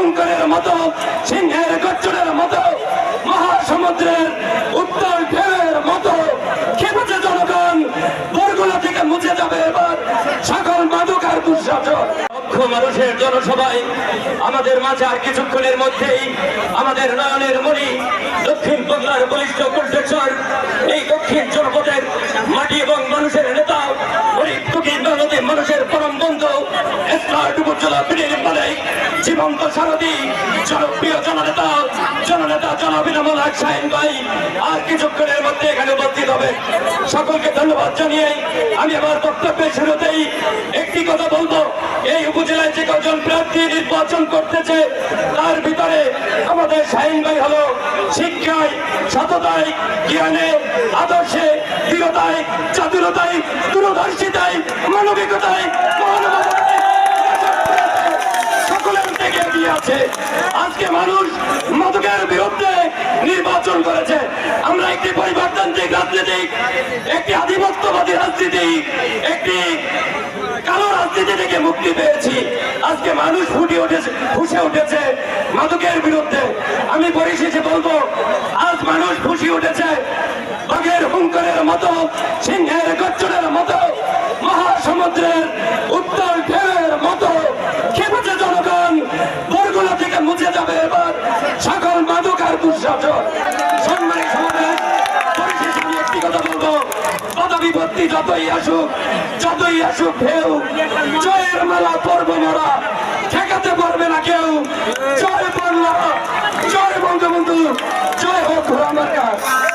হুঙ্কারের মতো, সিংহের গর্জনের মতো, মহাসমুদ্রের উত্তর ঢেউয়ের মতো খেপেছে জনগণ। বরগুনা থেকে মুছে যাবে এবার সকল মাদক আর দুঃশাসন। লক্ষ মানুষের জনসভায় আমাদের মাঝে আর কিছুক্ষণের মধ্যেই আমাদের নয়নের মণি, দক্ষিণ বাংলার বলিষ্ঠ কণ্ঠস্বর, এই দক্ষিণ জনপদের মাটি এবং মানুষের নেতা, গরিব দুঃখী মেহনতি মানুষের পরম বন্ধু, স্মার্ট উপজেলা বিডির মালিক, জীবন্ত সারথী, জনপ্রিয় জননেতা জনাবিনামুল হক শাহীন ভাই আর কিছুক্ষণের মধ্যে এখানে উপস্থিত হবে। সকলকে ধন্যবাদ জানিয়ে আমি আমার বক্তব্যের শুরুতেই একটি কথা বলবো, এই উপজেলায় যে কজন প্রার্থী নির্বাচন করতেছে তার ভিতরে আমাদের শাহীন ভাই হলো শিক্ষায়, সততায়, জ্ঞানে, আদর্শে, দৃঢ়তায়, চাতুরতায়, দূরদর্শিতায়, মানবিকতায়, মহানুভবতায় সকলের থেকে এগিয়ে আছে। আজকে মানুষ মাদকের বিরুদ্ধে নির্বাচন করেছে। আমরা একটি পরিবর্তনশীল রাজনীতি, একটি আধিপত্যবাদী রাজনীতি, একটি কালো রাজনীতি থেকে মুক্তি পেয়েছি। আজকে মানুষ ফুসে উঠেছে মাদকের বিরুদ্ধে। আমি পরিশেষে বলবো, আজ মানুষ ফুসে উঠেছে বাঘের হুঙ্কারের মতো, সিংহের গর্জনের মতো, মহাসমুদ্রের উত্তর ঢেউয়ের মতো খেপেছে জনগণ। বরগুনা থেকে মুছে যাবে এবার সকল মাদক আর দুঃশাসন। সম্মানিত সমাবেশ, পরিশেষে আমি একটি কথা বলবো, বাধা বিপত্তি যতই আসুক ঢেউ, জয়ের মালা পর্ব মোরা ঠেকাতে পারবে না কেউ। জয় বাংলা, জয় বঙ্গবন্ধু, জয় হোক আমার কাজ।